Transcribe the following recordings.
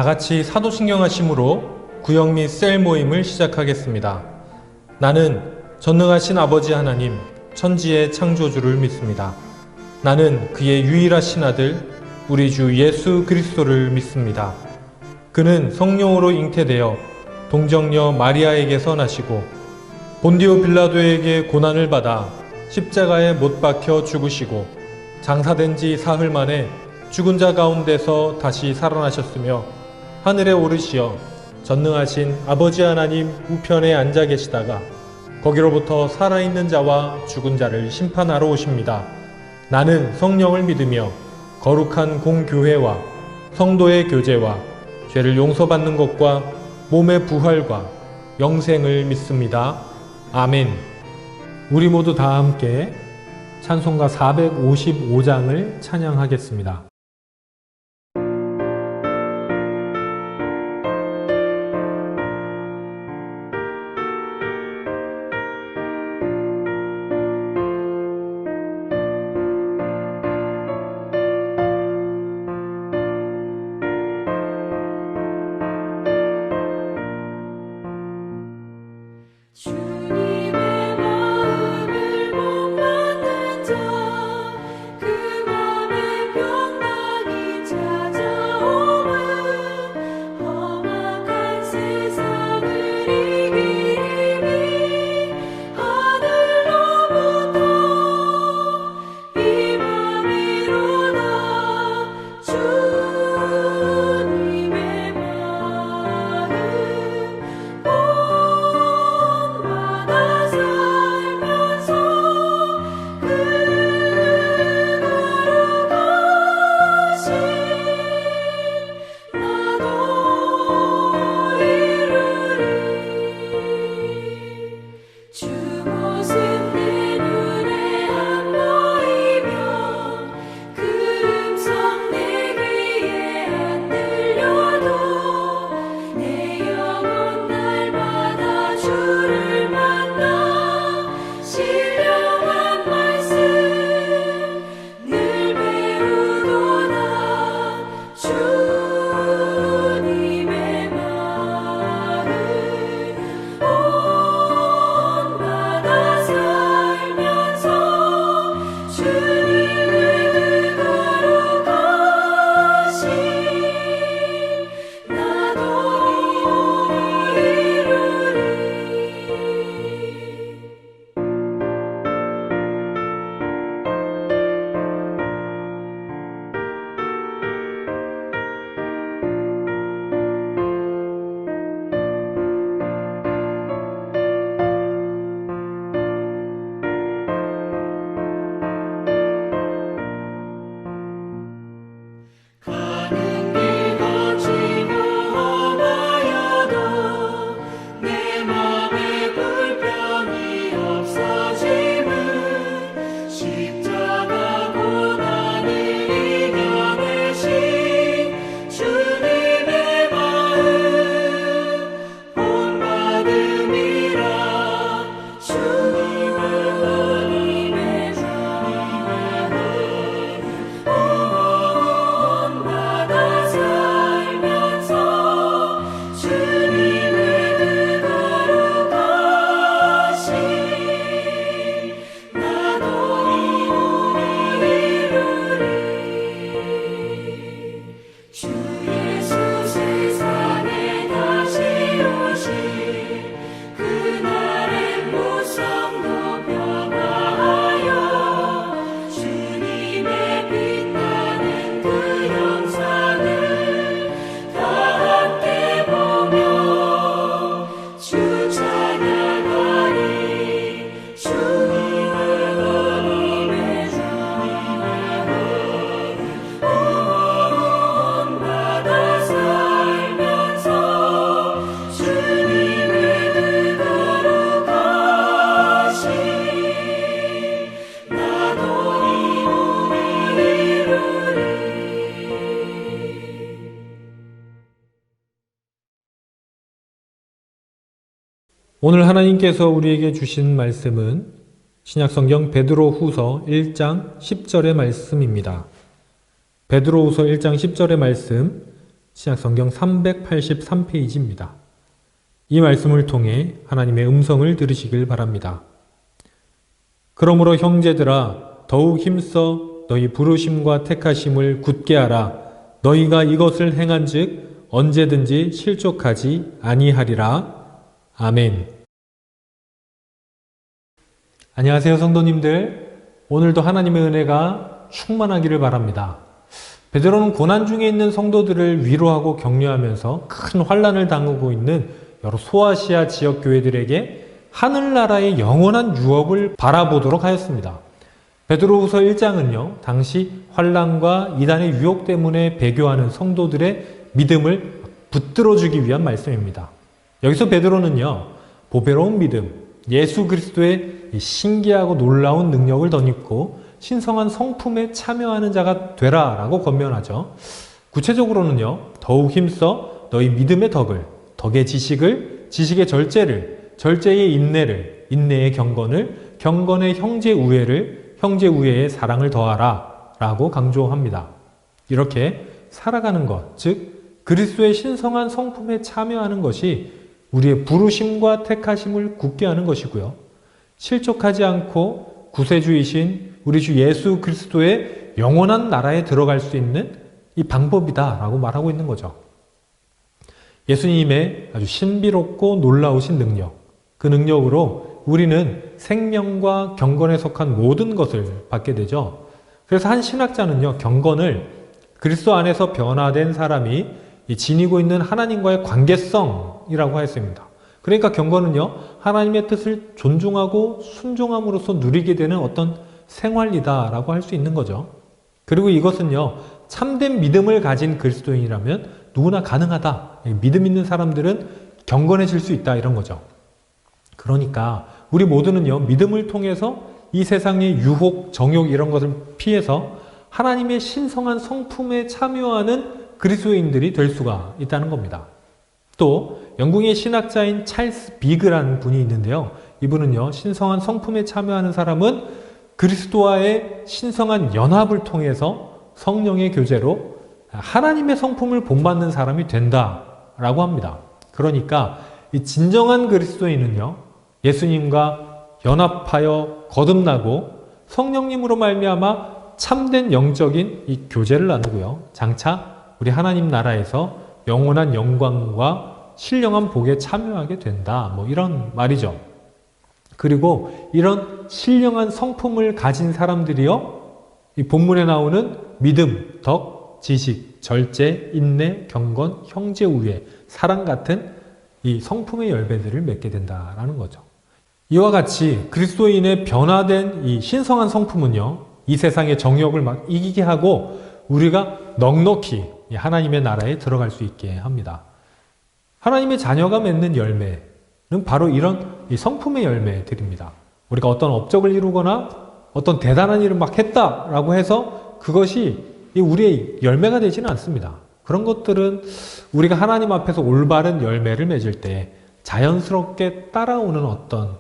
같이 사도신경하심으로 구역 및 셀 모임을 시작하겠습니다. 나는 전능하신 아버지 하나님, 천지의 창조주를 믿습니다. 나는 그의 유일하신 아들, 우리 주 예수 그리스도를 믿습니다. 그는 성령으로 잉태되어 동정녀 마리아에게서 나시고 본디오 빌라도에게 고난을 받아 십자가에 못 박혀 죽으시고 장사된 지 사흘 만에 죽은 자 가운데서 다시 살아나셨으며 하늘에 오르시어 전능하신 아버지 하나님 우편에 앉아 계시다가 거기로부터 살아있는 자와 죽은 자를 심판하러 오십니다. 나는 성령을 믿으며 거룩한 공교회와 성도의 교제와 죄를 용서받는 것과 몸의 부활과 영생을 믿습니다. 아멘. 우리 모두 다 함께 찬송가 455장을 찬양하겠습니다. 오늘 하나님께서 우리에게 주신 말씀은 신약성경 베드로후서 1장 10절의 말씀입니다. 베드로후서 1장 10절의 말씀 신약성경 383페이지입니다. 이 말씀을 통해 하나님의 음성을 들으시길 바랍니다. 그러므로 형제들아 더욱 힘써 너희 부르심과 택하심을 굳게 하라. 너희가 이것을 행한즉 언제든지 실족하지 아니하리라. 아멘. 안녕하세요 성도님들. 오늘도 하나님의 은혜가 충만하기를 바랍니다. 베드로는 고난 중에 있는 성도들을 위로하고 격려하면서 큰 환난을 당하고 있는 여러 소아시아 지역 교회들에게 하늘나라의 영원한 유업을 바라보도록 하였습니다. 베드로후서 1장은요, 당시 환난과 이단의 유혹 때문에 배교하는 성도들의 믿음을 붙들어주기 위한 말씀입니다. 여기서 베드로는요, 보배로운 믿음, 예수 그리스도의 신기하고 놀라운 능력을 덧입고 신성한 성품에 참여하는 자가 되라 라고 권면하죠. 구체적으로는요, 더욱 힘써 너희 믿음의 덕을, 덕의 지식을, 지식의 절제를, 절제의 인내를, 인내의 경건을, 경건의 형제 우애를, 형제 우애의 사랑을 더하라 라고 강조합니다. 이렇게 살아가는 것, 즉 그리스도의 신성한 성품에 참여하는 것이 우리의 부르심과 택하심을 굳게 하는 것이고요. 실족하지 않고 구세주이신 우리 주 예수 그리스도의 영원한 나라에 들어갈 수 있는 이 방법이다 라고 말하고 있는 거죠. 예수님의 아주 신비롭고 놀라우신 능력, 그 능력으로 우리는 생명과 경건에 속한 모든 것을 받게 되죠. 그래서 한 신학자는요, 경건을 그리스도 안에서 변화된 사람이 지니고 있는 하나님과의 관계성이라고 하였습니다. 그러니까 경건은요, 하나님의 뜻을 존중하고 순종함으로써 누리게 되는 어떤 생활이다라고 할 수 있는 거죠. 그리고 이것은요, 참된 믿음을 가진 그리스도인이라면 누구나 가능하다. 믿음 있는 사람들은 경건해질 수 있다, 이런 거죠. 그러니까 우리 모두는요, 믿음을 통해서 이 세상의 유혹, 정욕 이런 것을 피해서 하나님의 신성한 성품에 참여하는 그리스도인들이 될 수가 있다는 겁니다. 또 영국의 신학자인 찰스 비그라는 분이 있는데요. 이분은요, 신성한 성품에 참여하는 사람은 그리스도와의 신성한 연합을 통해서 성령의 교제로 하나님의 성품을 본받는 사람이 된다라고 합니다. 그러니까 이 진정한 그리스도인은요, 예수님과 연합하여 거듭나고 성령님으로 말미암아 참된 영적인 이 교제를 나누고요. 장차 우리 하나님 나라에서 영원한 영광과 신령한 복에 참여하게 된다. 뭐 이런 말이죠. 그리고 이런 신령한 성품을 가진 사람들이요, 이 본문에 나오는 믿음, 덕, 지식, 절제, 인내, 경건, 형제 우애, 사랑 같은 이 성품의 열매들을 맺게 된다라는 거죠. 이와 같이 그리스도인의 변화된 이 신성한 성품은요, 이 세상의 정욕을 막 이기게 하고 우리가 넉넉히 하나님의 나라에 들어갈 수 있게 합니다. 하나님의 자녀가 맺는 열매는 바로 이런 이 성품의 열매들입니다. 우리가 어떤 업적을 이루거나 어떤 대단한 일을 막 했다라고 해서 그것이 우리의 열매가 되지는 않습니다. 그런 것들은 우리가 하나님 앞에서 올바른 열매를 맺을 때 자연스럽게 따라오는 어떤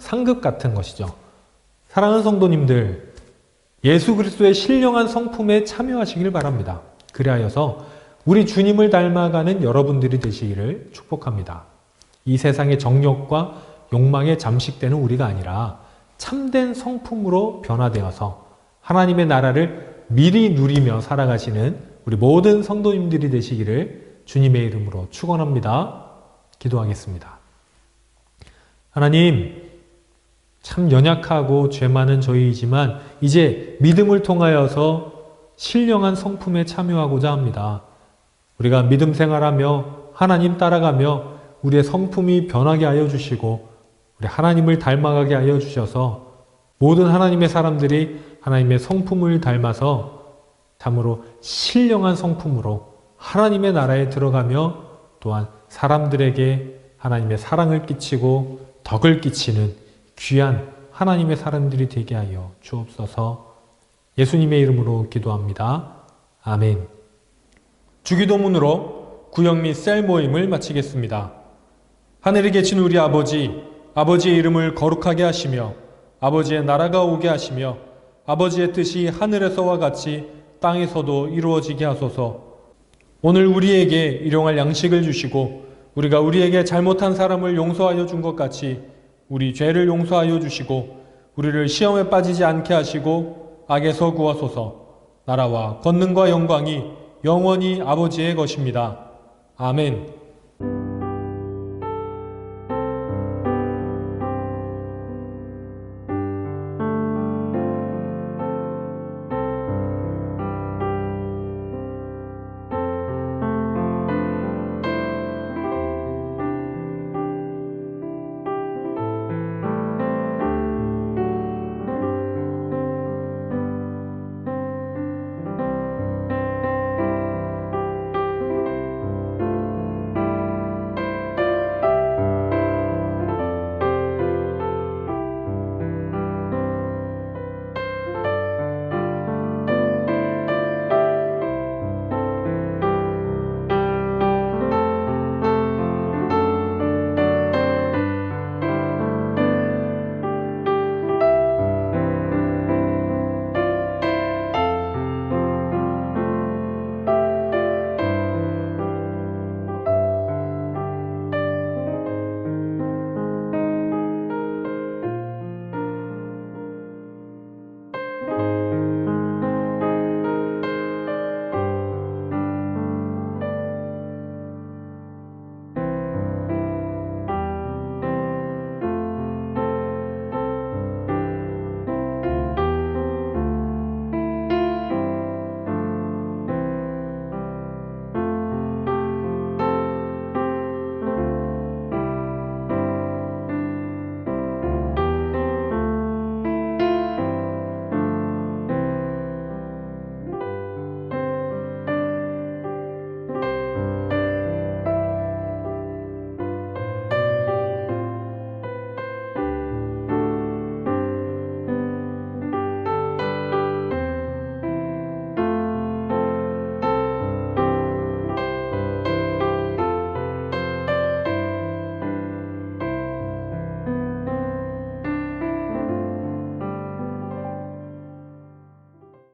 상급 같은 것이죠. 사랑하는 성도님들, 예수 그리스도의 신령한 성품에 참여하시길 바랍니다. 그리하여서 우리 주님을 닮아가는 여러분들이 되시기를 축복합니다. 이 세상의 정욕과 욕망에 잠식되는 우리가 아니라 참된 성품으로 변화되어서 하나님의 나라를 미리 누리며 살아가시는 우리 모든 성도님들이 되시기를 주님의 이름으로 축원합니다. 기도하겠습니다. 하나님, 참 연약하고 죄 많은 저희이지만 이제 믿음을 통하여서 신령한 성품에 참여하고자 합니다. 우리가 믿음 생활하며 하나님 따라가며 우리의 성품이 변하게 하여 주시고 우리 하나님을 닮아가게 하여 주셔서 모든 하나님의 사람들이 하나님의 성품을 닮아서 참으로 신령한 성품으로 하나님의 나라에 들어가며 또한 사람들에게 하나님의 사랑을 끼치고 덕을 끼치는 귀한 하나님의 사람들이 되게 하여 주옵소서. 예수님의 이름으로 기도합니다. 아멘. 주기도문으로 구역 및 셀 모임을 마치겠습니다. 하늘에 계신 우리 아버지, 아버지의 이름을 거룩하게 하시며 아버지의 나라가 오게 하시며 아버지의 뜻이 하늘에서와 같이 땅에서도 이루어지게 하소서. 오늘 우리에게 일용할 양식을 주시고 우리가 우리에게 잘못한 사람을 용서하여 준 것 같이 우리 죄를 용서하여 주시고 우리를 시험에 빠지지 않게 하시고 악에서 구하소서. 나라와 권능과 영광이 영원히 아버지의 것입니다. 아멘.